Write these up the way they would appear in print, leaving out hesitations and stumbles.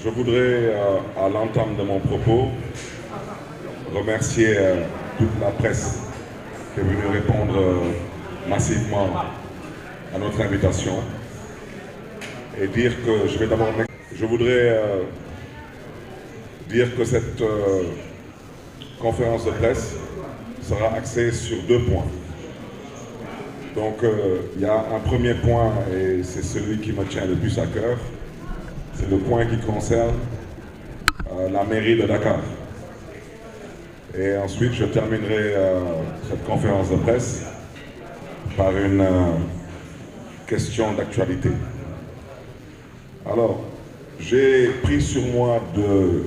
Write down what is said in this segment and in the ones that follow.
Je voudrais, à l'entame de mon propos, remercier toute la presse qui est venue répondre massivement à notre invitation et dire que je voudrais dire que cette conférence de presse sera axée sur 2 points. Donc il y a un premier point et c'est celui qui me tient le plus à cœur. C'est le point qui concerne la mairie de Dakar. Et ensuite, je terminerai cette conférence de presse par une question d'actualité. Alors, j'ai pris sur moi de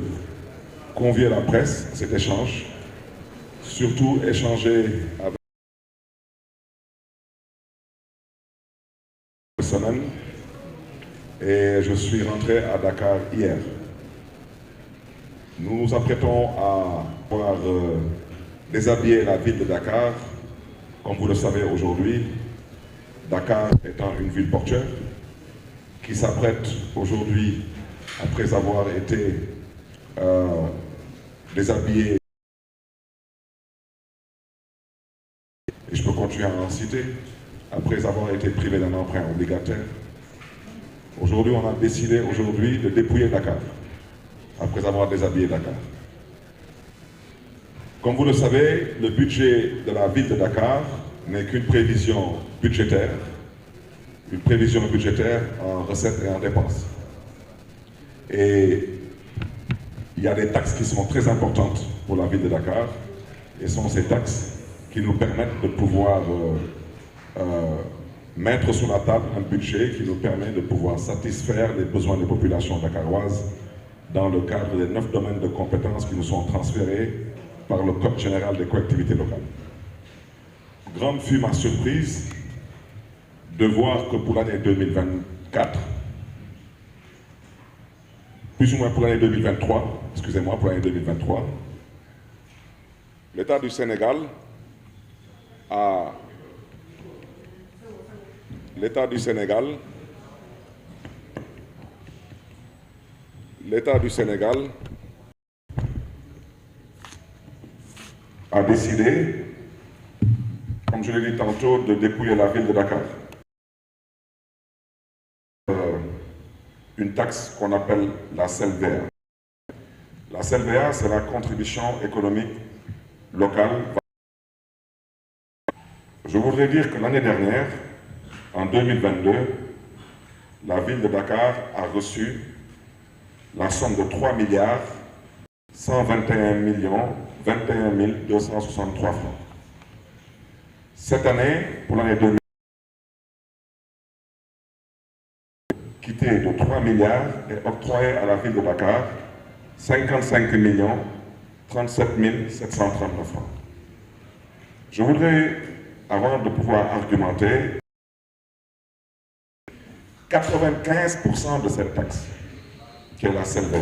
convier la presse à cet échange, surtout échanger avec la semaine. Et je suis rentré à Dakar hier. Nous nous apprêtons à pouvoir déshabiller la ville de Dakar. Comme vous le savez aujourd'hui, Dakar étant une ville portuaire qui s'apprête aujourd'hui, après avoir été déshabillée, et je peux continuer à en citer, après avoir été privé d'un emprunt obligataire. Aujourd'hui, on a décidé de dépouiller Dakar, après avoir déshabillé Dakar. Comme vous le savez, le budget de la ville de Dakar n'est qu'une prévision budgétaire en recettes et en dépenses. Et il y a des taxes qui sont très importantes pour la ville de Dakar, et ce sont ces taxes qui nous permettent de pouvoir mettre sur la table un budget qui nous permet de pouvoir satisfaire les besoins des populations dakaroises dans le cadre des 9 domaines de compétences qui nous sont transférés par le Code général des collectivités locales. Grande fut ma surprise de voir que pour l'année 2024, plus ou moins pour l'année 2023, excusez-moi, pour l'année 2023, l'État du Sénégal a décidé, comme je l'ai dit tantôt, de dépouiller la ville de Dakar. Une taxe qu'on appelle la CELVA. La CELVA, c'est la contribution économique locale. Je voudrais dire que l'année dernière, en 2022, la ville de Dakar a reçu la somme de 3 milliards 121 millions 21 263 francs. Cette année, pour l'année 2000, quitté de 3 milliards et octroyé à la ville de Dakar 55 millions 37 739 francs. Je voudrais, avant de pouvoir argumenter, 95% de cette taxe, qui est la CELVA,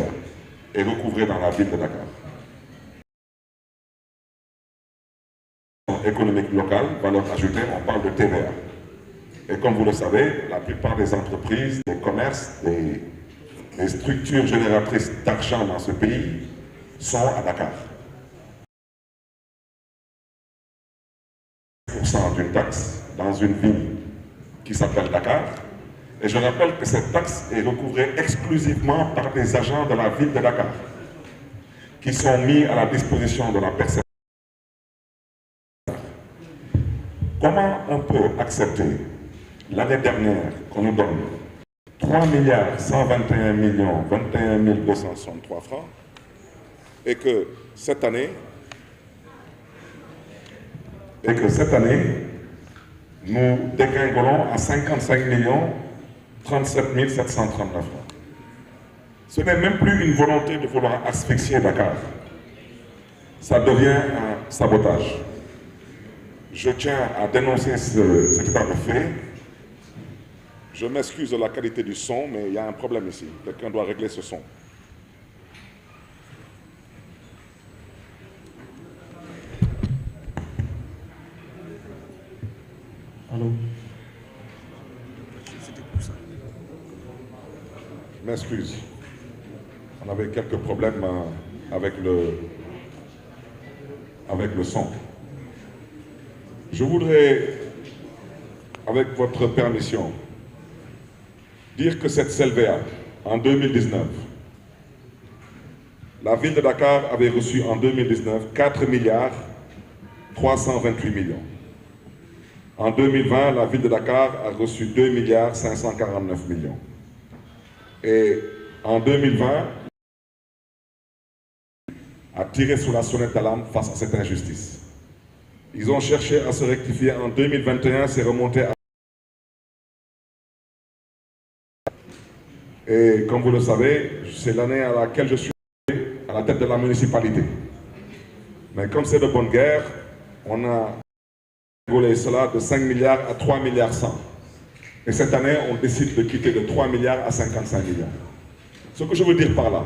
est recouvrée dans la ville de Dakar. Économique locale, valeur ajoutée, on parle de TVA. Et comme vous le savez, la plupart des entreprises, des commerces, des structures génératrices d'argent dans ce pays sont à Dakar. 1% d'une taxe dans une ville qui s'appelle Dakar. Et je rappelle que cette taxe est recouvrée exclusivement par des agents de la ville de Dakar qui sont mis à la disposition de la personne. Comment on peut accepter l'année dernière qu'on nous donne 3 milliards 121 millions 21 263 francs et que cette année, nous dégringolons à 55 millions 37 739 francs. Ce n'est même plus une volonté de vouloir asphyxier Dakar. Ça devient un sabotage. Je tiens à dénoncer cet état de fait. Je m'excuse de la qualité du son, mais il y a un problème ici. Quelqu'un doit régler ce son. Allô? Je m'excuse. On avait quelques problèmes avec le son. Je voudrais, avec votre permission, dire que cette CELVEA, en 2019, la ville de Dakar avait reçu en 2019 4 milliards 328 millions. En 2020, la ville de Dakar a reçu 2 milliards 549 millions. Et en 2020, a tiré sur la sonnette d'alarme face à cette injustice. Ils ont cherché à se rectifier. En 2021, c'est remonté à... Et comme vous le savez, c'est l'année à laquelle je suis à la tête de la municipalité. Mais comme c'est de bonne guerre, on a volé cela de 5 milliards à 3 milliards 100. Et cette année, on décide de quitter de 3 milliards à 55 millions. Ce que je veux dire par là,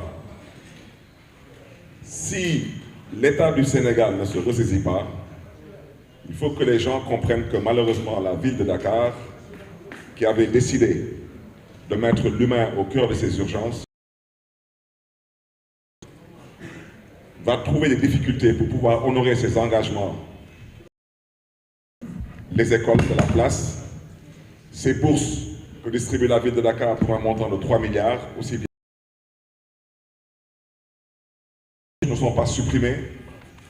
si l'État du Sénégal ne se ressaisit pas, il faut que les gens comprennent que malheureusement la ville de Dakar, qui avait décidé de mettre l'humain au cœur de ses urgences, va trouver des difficultés pour pouvoir honorer ses engagements. Les écoles de la place, ces bourses que distribue la ville de Dakar pour un montant de 3 milliards, aussi bien ne sont pas supprimées,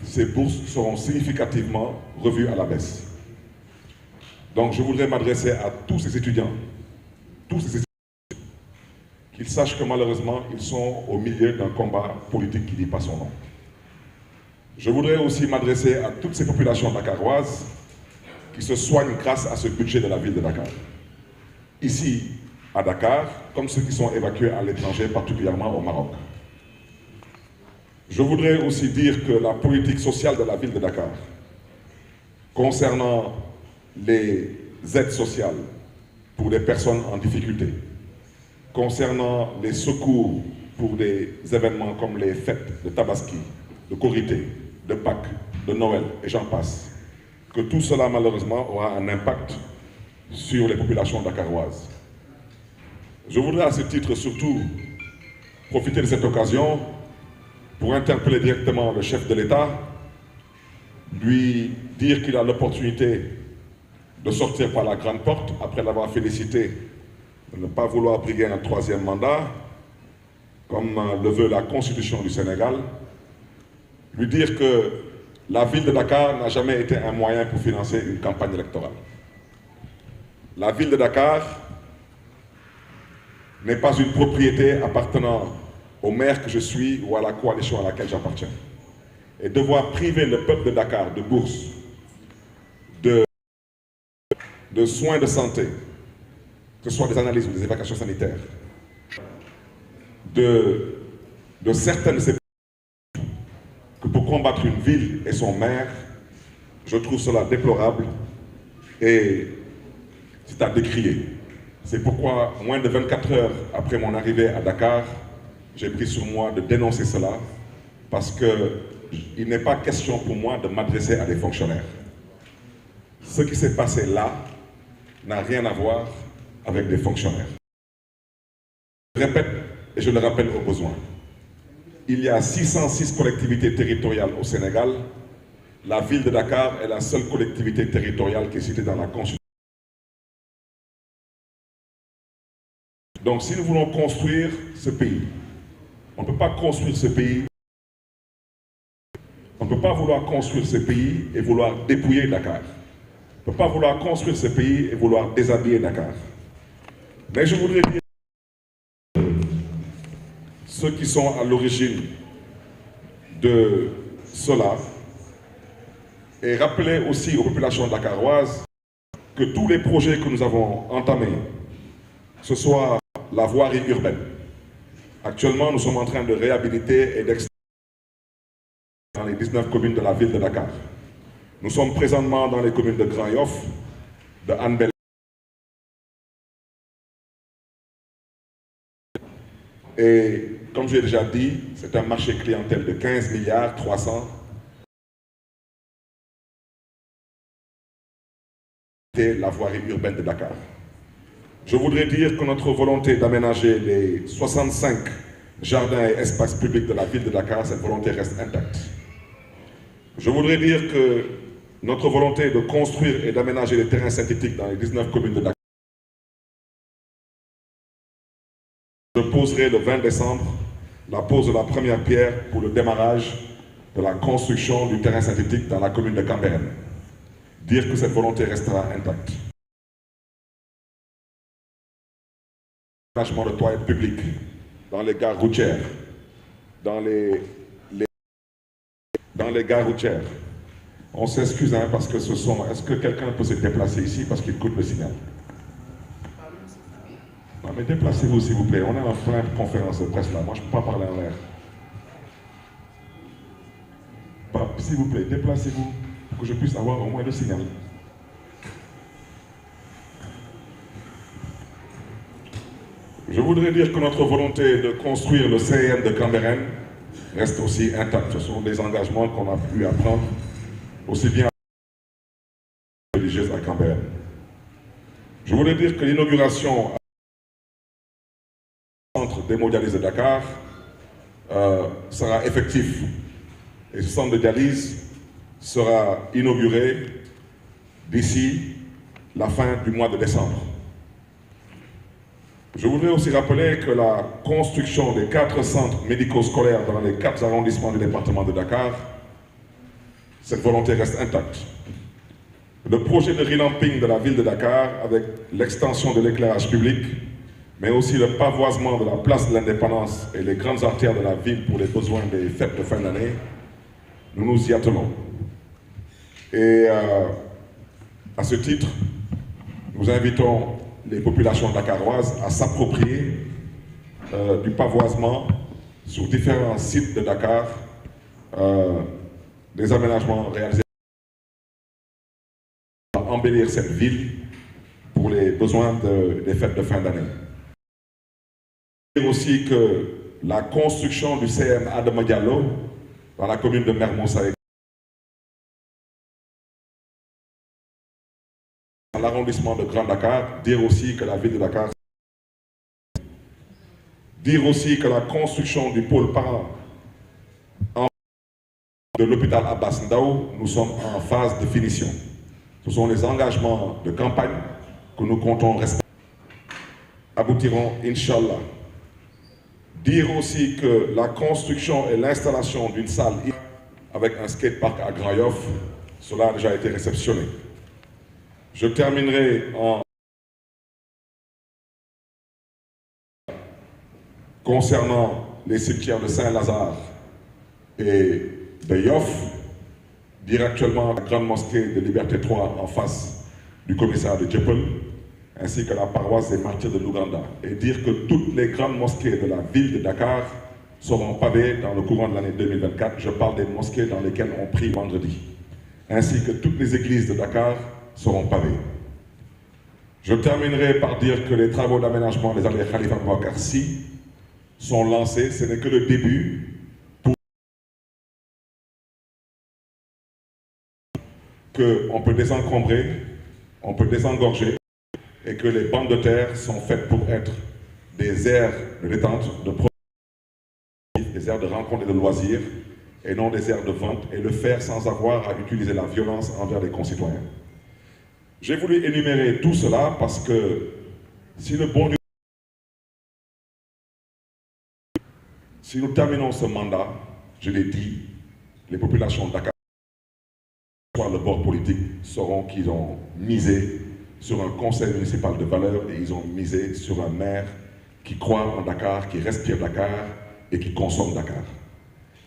ces bourses seront significativement revues à la baisse. Donc je voudrais m'adresser à tous ces étudiants, qu'ils sachent que malheureusement, ils sont au milieu d'un combat politique qui ne dit pas son nom. Je voudrais aussi m'adresser à toutes ces populations dakaroises qui se soignent grâce à ce budget de la ville de Dakar. Ici, à Dakar, comme ceux qui sont évacués à l'étranger, particulièrement au Maroc. Je voudrais aussi dire que la politique sociale de la ville de Dakar, concernant les aides sociales pour des personnes en difficulté, concernant les secours pour des événements comme les fêtes de Tabaski, de Korité, de Pâques, de Noël, et j'en passe, que tout cela malheureusement aura un impact sur les populations dakaroises. Je voudrais à ce titre surtout profiter de cette occasion pour interpeller directement le chef de l'État, lui dire qu'il a l'opportunité de sortir par la grande porte, après l'avoir félicité de ne pas vouloir briguer un troisième mandat, comme le veut la Constitution du Sénégal, lui dire que la ville de Dakar n'a jamais été un moyen pour financer une campagne électorale. La ville de Dakar n'est pas une propriété appartenant au maire que je suis ou à la coalition à laquelle j'appartiens. Et devoir priver le peuple de Dakar de bourses, de soins de santé, que ce soit des analyses ou des évacuations sanitaires, de certaines de ces que pour combattre une ville et son maire, je trouve cela déplorable et c'est à décrier. C'est pourquoi, moins de 24 heures après mon arrivée à Dakar, j'ai pris sur moi de dénoncer cela parce qu'il n'est pas question pour moi de m'adresser à des fonctionnaires. Ce qui s'est passé là n'a rien à voir avec des fonctionnaires. Je répète et je le rappelle au besoin. Il y a 606 collectivités territoriales au Sénégal. La ville de Dakar est la seule collectivité territoriale qui est citée dans la Constitution. Donc si nous voulons construire ce pays, on ne peut pas construire ce pays. On ne peut pas vouloir construire ce pays et vouloir dépouiller Dakar. On ne peut pas vouloir construire ce pays et vouloir déshabiller Dakar. Mais je voudrais dire ceux qui sont à l'origine de cela et rappeler aussi aux populations dakaroises que tous les projets que nous avons entamés, que ce soit la voirie urbaine. Actuellement, nous sommes en train de réhabiliter et d'extendre dans les 19 communes de la ville de Dakar. Nous sommes présentement dans les communes de Grand Yoff, de Hann Bel. Et comme j'ai déjà dit, c'est un marché clientèle de 15 milliards 300. C'est la voirie urbaine de Dakar. Je voudrais dire que notre volonté d'aménager les 65 jardins et espaces publics de la ville de Dakar, cette volonté reste intacte. Je voudrais dire que notre volonté de construire et d'aménager les terrains synthétiques dans les 19 communes de Dakar, je poserai le 20 décembre la pose de la première pierre pour le démarrage de la construction du terrain synthétique dans la commune de Cambérène. Dire que cette volonté restera intacte. L'aménagement de toilettes publiques dans les gares routières, dans les gares routières. On s'excuse parce que ce sont... Est-ce que quelqu'un peut se déplacer ici parce qu'il coûte le signal? Non mais déplacez-vous s'il vous plaît, on est en pleine conférence de presse là, moi je ne peux pas parler en l'air. S'il vous plaît, déplacez-vous pour que je puisse avoir au moins le signal. Je voudrais dire que notre volonté de construire le CEM de Cambérène reste aussi intacte. Ce sont des engagements qu'on a pu apprendre aussi bien religieuse à Cambérène. Je voulais dire que l'inauguration du centre d'hémodialyse de Dakar sera effectif. Et ce centre de dialyse sera inauguré d'ici la fin du mois de décembre. Je voudrais aussi rappeler que la construction des 4 centres médico-scolaires dans les 4 arrondissements du département de Dakar, cette volonté reste intacte. Le projet de revamping de la ville de Dakar, avec l'extension de l'éclairage public, mais aussi le pavoisement de la place de l'Indépendance et les grandes artères de la ville pour les besoins des fêtes de fin d'année, nous nous y attelons. Et à ce titre, nous invitons les populations dakaroises à s'approprier du pavoisement sur différents sites de Dakar, des aménagements réalisés pour embellir cette ville pour les besoins des fêtes de fin d'année. Je veux dire aussi que la construction du CM Adama Diallo dans la commune de Mermoz dans l'arrondissement de Grand Dakar, dire aussi que la ville de Dakar, dire aussi que la construction du pôle parent de l'hôpital Abbas Ndao, nous sommes en phase de finition. Ce sont les engagements de campagne que nous comptons respecter. Aboutiront, Inch'Allah. Dire aussi que la construction et l'installation d'une salle avec un skatepark à Grand Yoff, cela a déjà été réceptionné. Je terminerai en concernant les cimetières de Saint-Lazare et de Yoff, dire actuellement la grande mosquée de Liberté 3 en face du commissariat de Dieuppeul, ainsi que la paroisse des martyrs de l'Ouganda, et dire que toutes les grandes mosquées de la ville de Dakar seront pavées dans le courant de l'année 2024. Je parle des mosquées dans lesquelles on prie vendredi, ainsi que toutes les églises de Dakar seront pavées. Je terminerai par dire que les travaux d'aménagement des allées Khalifa Boubacar Sy sont lancés. Ce n'est que le début pour qu'on peut désencombrer, on peut désengorger et que les bandes de terre sont faites pour être des aires de détente, des aires de rencontre et de loisirs et non des aires de vente, et le faire sans avoir à utiliser la violence envers les concitoyens. J'ai voulu énumérer tout cela parce que si nous terminons ce mandat, je l'ai dit, les populations de Dakar, soit le bord politique, sauront qu'ils ont misé sur un conseil municipal de valeur et ils ont misé sur un maire qui croit en Dakar, qui respire Dakar et qui consomme Dakar.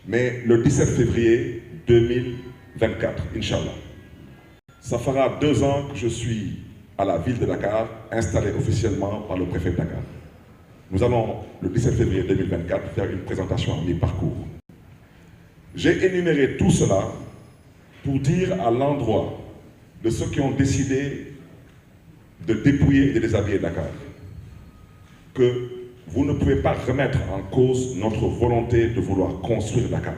Mais le 17 février 2024, Inch'Allah, ça fera 2 ans que je suis à la ville de Dakar, installé officiellement par le préfet de Dakar. Nous allons, le 17 février 2024, faire une présentation à mi-parcours. J'ai énuméré tout cela pour dire à l'endroit de ceux qui ont décidé de dépouiller et de déshabiller Dakar que vous ne pouvez pas remettre en cause notre volonté de vouloir construire Dakar.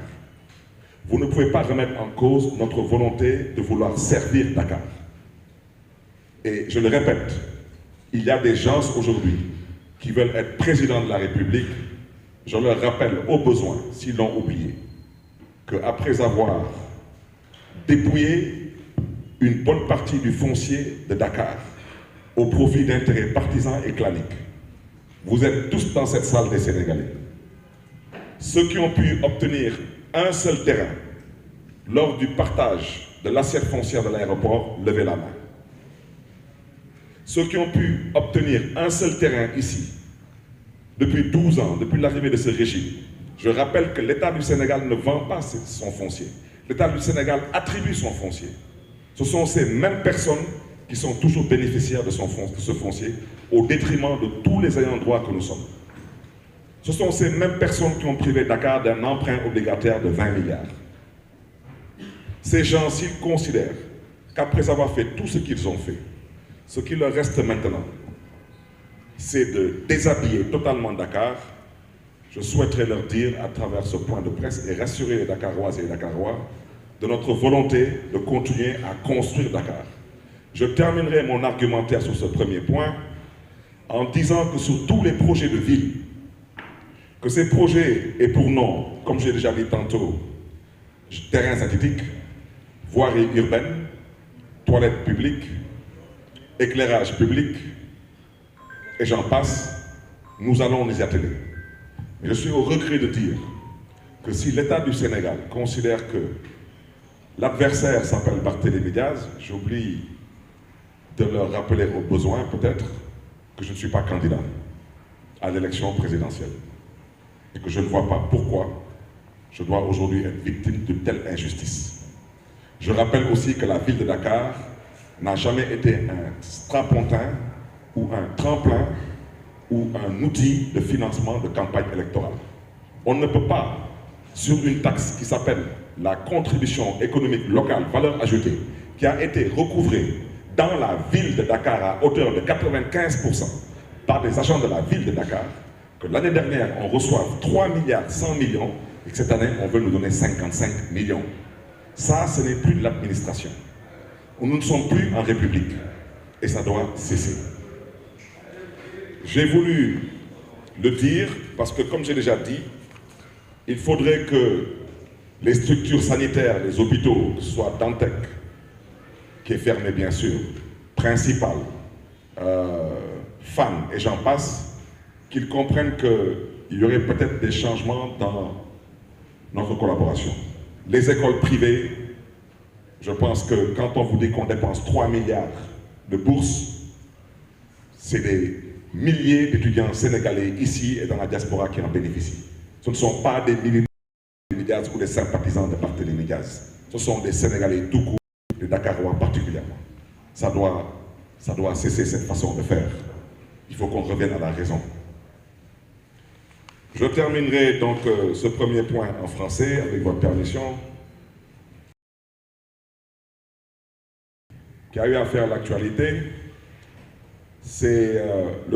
Vous ne pouvez pas remettre en cause notre volonté de vouloir servir Dakar. Et je le répète, il y a des gens aujourd'hui qui veulent être président de la République je leur rappelle au besoin, s'ils l'ont oublié, qu'après avoir dépouillé une bonne partie du foncier de Dakar au profit d'intérêts partisans et claniques, vous êtes tous dans cette salle des Sénégalais. Ceux qui ont pu obtenir un seul terrain lors du partage de l'assiette foncière de l'aéroport, levez la main. Ceux qui ont pu obtenir un seul terrain ici, depuis 12 ans, depuis l'arrivée de ce régime, je rappelle que l'État du Sénégal ne vend pas son foncier. L'État du Sénégal attribue son foncier. Ce sont ces mêmes personnes qui sont toujours bénéficiaires de ce foncier, au détriment de tous les ayants droit que nous sommes. Ce sont ces mêmes personnes qui ont privé Dakar d'un emprunt obligataire de 20 milliards. Ces gens, s'ils considèrent qu'après avoir fait tout ce qu'ils ont fait, ce qui leur reste maintenant, c'est de déshabiller totalement Dakar, je souhaiterais leur dire à travers ce point de presse et rassurer les Dakaroises et les Dakarois de notre volonté de continuer à construire Dakar. Je terminerai mon argumentaire sur ce premier point en disant que sur tous les projets de ville, que ces projets aient pour nom, comme j'ai déjà dit tantôt, terrains synthétiques, voirie urbaine, toilettes publiques, éclairage public, et j'en passe, nous allons nous y atteler. Mais je suis au regret de dire que si l'État du Sénégal considère que l'adversaire s'appelle Barthélémy Diaz, j'oublie de leur rappeler au besoin peut-être que je ne suis pas candidat à l'élection présidentielle et que je ne vois pas pourquoi je dois aujourd'hui être victime de telle injustice. Je rappelle aussi que la ville de Dakar n'a jamais été un strapontin ou un tremplin ou un outil de financement de campagne électorale. On ne peut pas, sur une taxe qui s'appelle la contribution économique locale valeur ajoutée, qui a été recouvrée dans la ville de Dakar à hauteur de 95% par des agents de la ville de Dakar, que l'année dernière on reçoive 3 milliards 100 millions et que cette année on veut nous donner 55 millions. Ça, ce n'est plus de l'administration. Nous ne sommes plus en République et ça doit cesser. J'ai voulu le dire parce que, comme j'ai déjà dit, il faudrait que les structures sanitaires, les hôpitaux, que ce soit Dantec, qui est fermé bien sûr, Principal, FAN et j'en passe, qu'ils comprennent qu'il y aurait peut-être des changements dans notre collaboration. Les écoles privées, je pense que quand on vous dit qu'on dépense 3 milliards de bourses, c'est des milliers d'étudiants sénégalais ici et dans la diaspora qui en bénéficient. Ce ne sont pas des militants de Diaz ou des sympathisants de Barthélémy Diaz. Ce sont des Sénégalais tout court, des Dakarois particulièrement. Ça doit cesser cette façon de faire. Il faut qu'on revienne à la raison. Je terminerai donc ce premier point en français, avec votre permission, qui a eu à faire l'actualité. C'est le